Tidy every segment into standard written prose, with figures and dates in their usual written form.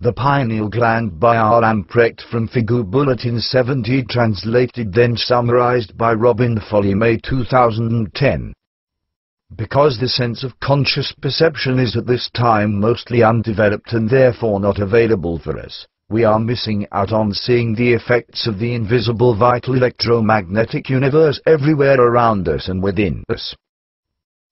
The Pineal Gland by R. Lamprecht from FIGU Bulletin 70, translated then summarized by Robyn Foley May 2010. Because the sense of conscious perception is at this time mostly undeveloped and therefore not available for us, we are missing out on seeing the effects of the invisible vital electromagnetic universe everywhere around us and within us.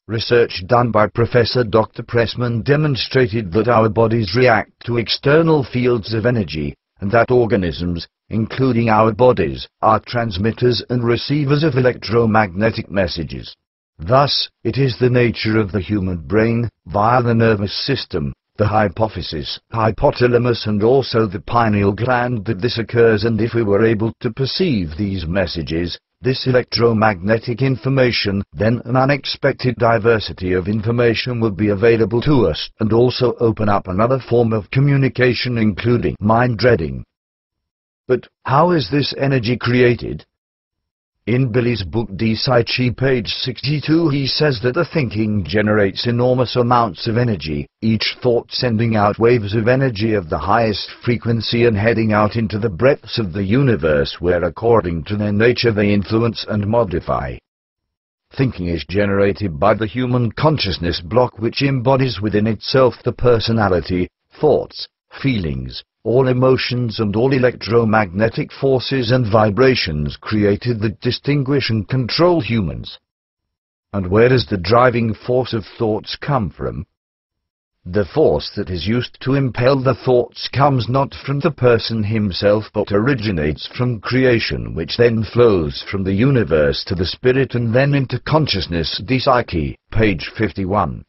Research done by Professor Dr. Pressman demonstrated that our bodies react to external fields of energy, and that organisms, including our bodies, are transmitters and receivers of electromagnetic messages. Thus, it is the nature of the human brain, via the nervous system, the hypophysis, hypothalamus and also the pineal gland, that this occurs, and if we were able to perceive these messages, this electromagnetic information, then an unexpected diversity of information would be available to us, and also open up another form of communication, including mind-reading. But how is this energy created? In Billy's book Die Psyche, page 62, he says that the thinking generates enormous amounts of energy, each thought sending out waves of energy of the highest frequency and heading out into the breadths of the universe, where according to their nature they influence and modify. Thinking is generated by the human consciousness block, which embodies within itself the personality, thoughts, feelings, all emotions and all electromagnetic forces and vibrations created that distinguish and control humans. And where does the driving force of thoughts come from? The force that is used to impel the thoughts comes not from the person himself, but originates from creation, which then flows from the universe to the spirit and then into consciousness. Die Psyche, page 51.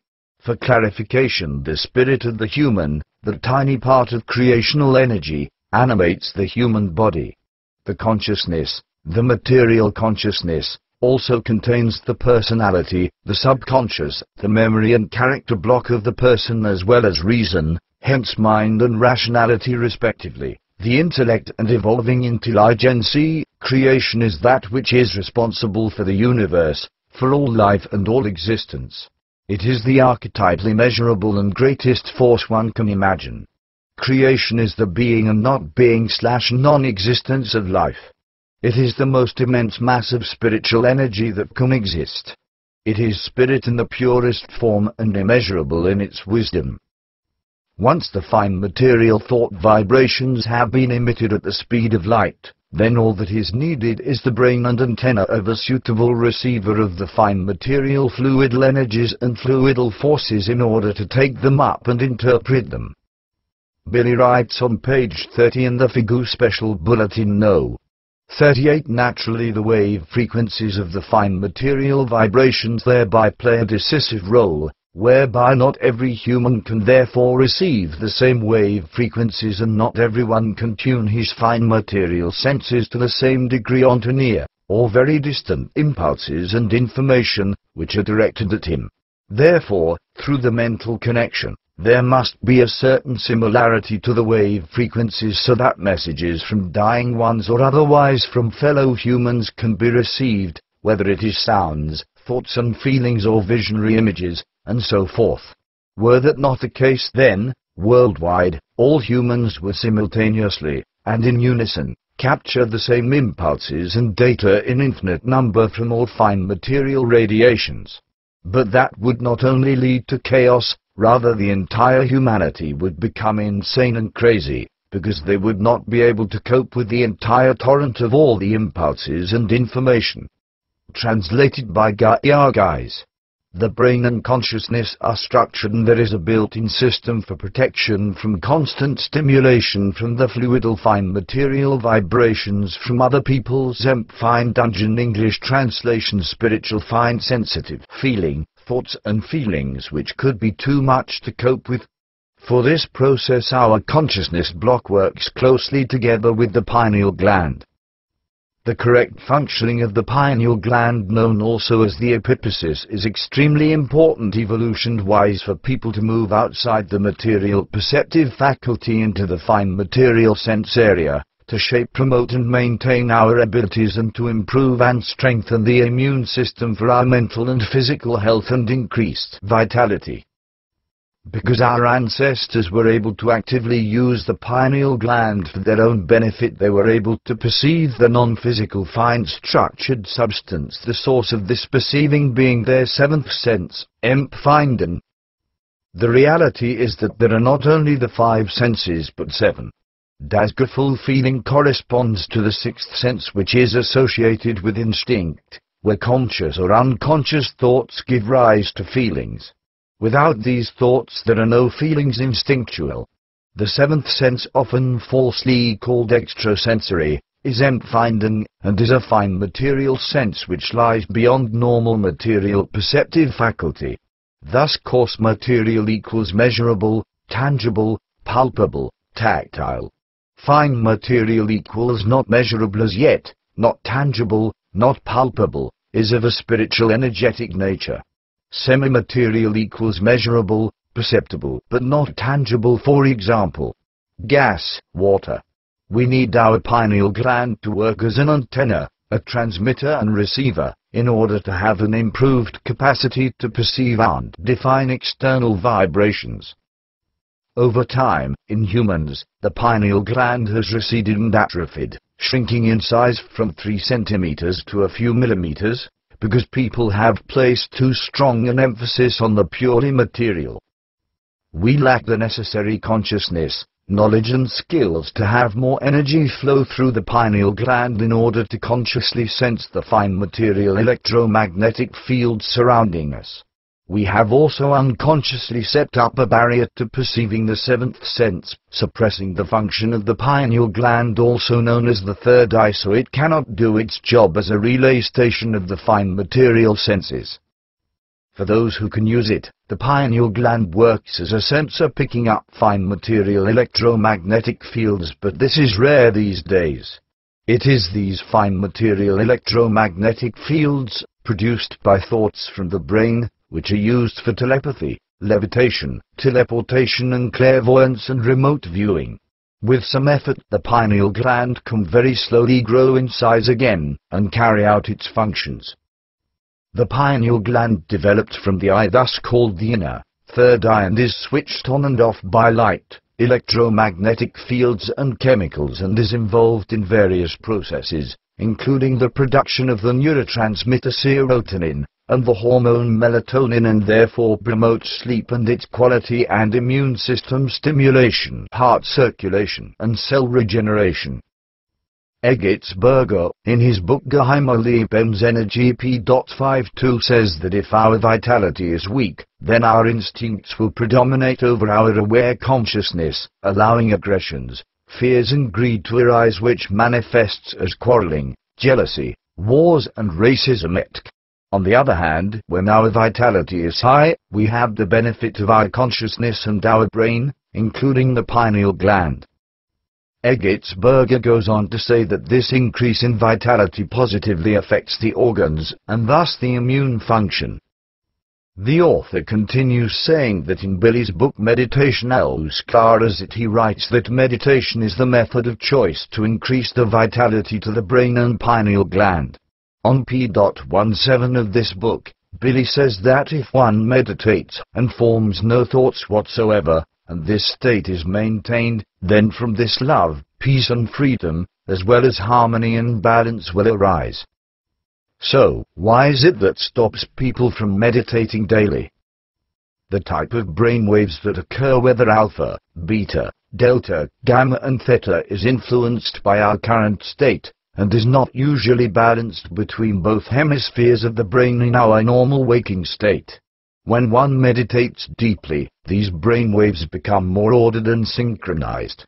For clarification, the spirit of the human, the tiny part of creational energy, animates the human body. The consciousness, the material consciousness, also contains the personality, the subconscious, the memory and character block of the person, as well as reason, hence mind and rationality respectively. The intellect and evolving intelligence. Creation is that which is responsible for the universe, for all life and all existence. It is the archetypally measurable and greatest force one can imagine. Creation is the being and not being / non-existence of life. It is the most immense mass of spiritual energy that can exist. It is spirit in the purest form and immeasurable in its wisdom. Once the fine material thought vibrations have been emitted at the speed of light, then all that is needed is the brain and antenna of a suitable receiver of the fine material fluidal energies and fluidal forces in order to take them up and interpret them. Billy writes on page 30 in the FIGU Special Bulletin No. 38, naturally the wave frequencies of the fine material vibrations thereby play a decisive role, whereby not every human can therefore receive the same wave frequencies, and not everyone can tune his fine material senses to the same degree onto near, or very distant impulses and information, which are directed at him. Therefore, through the mental connection, there must be a certain similarity to the wave frequencies, so that messages from dying ones or otherwise from fellow humans can be received, whether it is sounds, thoughts and feelings or visionary images, and so forth. Were that not the case, then, worldwide, all humans would simultaneously, and in unison, capture the same impulses and data in infinite number from all fine material radiations. But that would not only lead to chaos, rather the entire humanity would become insane and crazy, because they would not be able to cope with the entire torrent of all the impulses and information. Translated by Guys. The brain and consciousness are structured, and there is a built-in system for protection from constant stimulation from the fluidal fine material vibrations from other people's fine dungeon. English translation: spiritual fine sensitive feeling, thoughts and feelings which could be too much to cope with. For this process our consciousness block works closely together with the pineal gland. The correct functioning of the pineal gland, known also as the epiphysis, is extremely important evolution-wise for people to move outside the material perceptive faculty into the fine material sense area, to shape, promote and maintain our abilities, and to improve and strengthen the immune system for our mental and physical health and increased vitality. Because our ancestors were able to actively use the pineal gland for their own benefit, they were able to perceive the non-physical fine structured substance, the source of this perceiving being their seventh sense, Empfinden. The reality is that there are not only the five senses but seven. Das Gefühl feeling corresponds to the sixth sense, which is associated with instinct, where conscious or unconscious thoughts give rise to feelings. Without these thoughts there are no feelings instinctual. The seventh sense, often falsely called extrasensory, is Empfinden, and is a fine material sense which lies beyond normal material perceptive faculty. Thus coarse material equals measurable, tangible, palpable, tactile. Fine material equals not measurable as yet, not tangible, not palpable, is of a spiritual energetic nature. Semi-material equals measurable, perceptible, but not tangible. For example, gas, water. We need our pineal gland to work as an antenna, a transmitter and receiver, in order to have an improved capacity to perceive and define external vibrations. Over time, in humans, the pineal gland has receded and atrophied, shrinking in size from 3 centimeters to a few millimeters, because people have placed too strong an emphasis on the purely material. We lack the necessary consciousness, knowledge and skills to have more energy flow through the pineal gland in order to consciously sense the fine material electromagnetic fields surrounding us. We have also unconsciously set up a barrier to perceiving the seventh sense, suppressing the function of the pineal gland, also known as the third eye, so it cannot do its job as a relay station of the fine material senses. For those who can use it, the pineal gland works as a sensor picking up fine material electromagnetic fields, but this is rare these days. It is these fine material electromagnetic fields, produced by thoughts from the brain, which are used for telepathy, levitation, teleportation and clairvoyance and remote viewing. With some effort, the pineal gland can very slowly grow in size again, and carry out its functions. The pineal gland developed from the eye, thus called the inner, third eye, and is switched on and off by light, electromagnetic fields and chemicals, and is involved in various processes, including the production of the neurotransmitter serotonin, and the hormone melatonin, and therefore promotes sleep and its quality and immune system stimulation, heart circulation and cell regeneration. Eggertsberger, in his book Geheime Lebensenergie p.52, says that if our vitality is weak, then our instincts will predominate over our aware consciousness, allowing aggressions, fears and greed to arise, which manifests as quarreling, jealousy, wars and racism. On the other hand, when our vitality is high, we have the benefit of our consciousness and our brain, including the pineal gland. Eggertsberger goes on to say that this increase in vitality positively affects the organs, and thus the immune function. The author continues saying that in Billy's book Meditation als Klarzeit, he writes that meditation is the method of choice to increase the vitality to the brain and pineal gland. On p.17 of this book, Billy says that if one meditates and forms no thoughts whatsoever, and this state is maintained, then from this love, peace and freedom, as well as harmony and balance will arise. So, why is it that stops people from meditating daily? The type of brain waves that occur, whether alpha, beta, delta, gamma and theta, is influenced by our current state, and is not usually balanced between both hemispheres of the brain in our normal waking state. When one meditates deeply, these brain waves become more ordered and synchronized.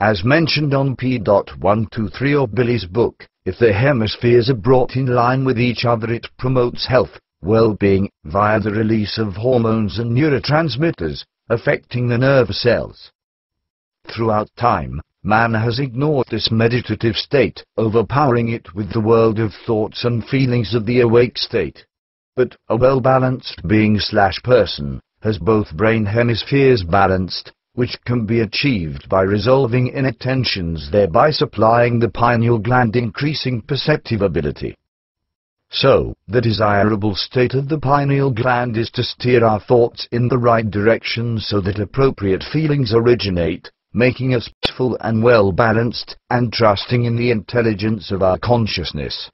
As mentioned on p.123 of Billy's book, if the hemispheres are brought in line with each other, it promotes health, well-being, via the release of hormones and neurotransmitters, affecting the nerve cells. Throughout time, man has ignored this meditative state, overpowering it with the world of thoughts and feelings of the awake state. But a well-balanced being/person has both brain hemispheres balanced, which can be achieved by resolving inattentions, thereby supplying the pineal gland increasing perceptive ability. So, the desirable state of the pineal gland is to steer our thoughts in the right direction so that appropriate feelings originate, making us peaceful and well-balanced, and trusting in the intelligence of our consciousness.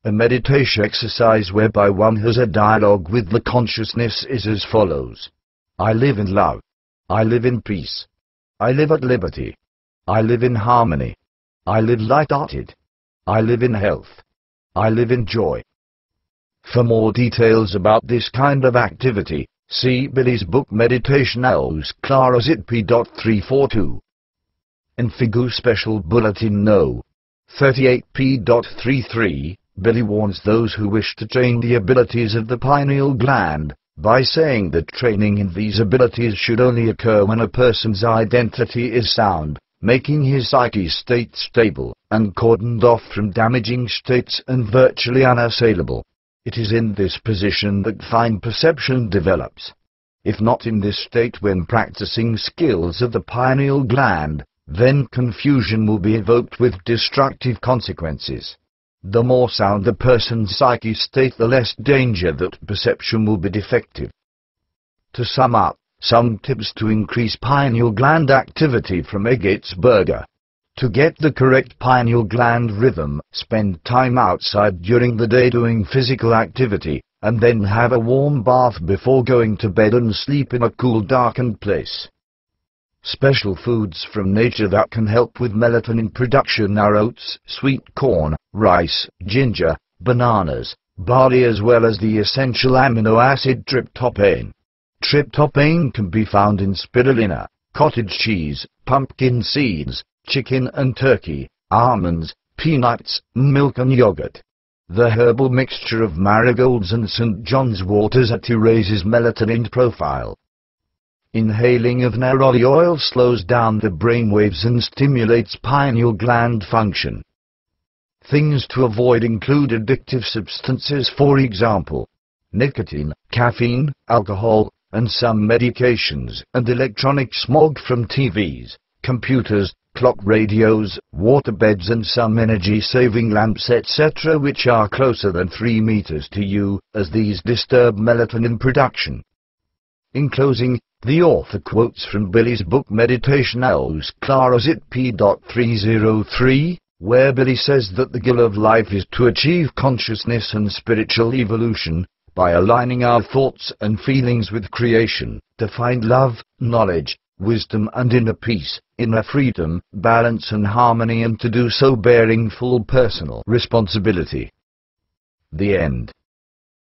A meditation exercise whereby one has a dialogue with the consciousness is as follows. I live in love. I live in peace. I live at liberty. I live in harmony. I live light-hearted. I live in health. I live in joy. For more details about this kind of activity, see Billy's book Meditation Hours Claras it P.342. In FIGU Special Bulletin No. 38 P.33, Billy warns those who wish to train the abilities of the pineal gland, by saying that training in these abilities should only occur when a person's identity is sound, making his psyche state stable, and cordoned off from damaging states and virtually unassailable. It is in this position that fine perception develops. If not in this state when practicing skills of the pineal gland, then confusion will be evoked with destructive consequences. The more sound the person's psyche state, the less danger that perception will be defective. To sum up, some tips to increase pineal gland activity from Eggertsberger. To get the correct pineal gland rhythm, spend time outside during the day doing physical activity, and then have a warm bath before going to bed and sleep in a cool, darkened place. Special foods from nature that can help with melatonin production are oats, sweet corn, rice, ginger, bananas, barley, as well as the essential amino acid tryptophan. Tryptophan can be found in spirulina, cottage cheese, pumpkin seeds, chicken and turkey, almonds, peanuts, milk and yogurt. The herbal mixture of marigolds and St. John's waters raises melatonin profile. Inhaling of neroli oil slows down the brainwaves and stimulates pineal gland function. Things to avoid include addictive substances, for example, nicotine, caffeine, alcohol, and some medications, and electronic smog from TVs, computers, clock radios, waterbeds, and some energy-saving lamps, etc., which are closer than 3 meters to you, as these disturb melatonin production. In closing, the author quotes from Billy's book Meditation Hours Claras it P.303, where Billy says that the goal of life is to achieve consciousness and spiritual evolution, by aligning our thoughts and feelings with creation, to find love, knowledge, wisdom and inner peace, inner freedom, balance and harmony, and to do so bearing full personal responsibility. The end.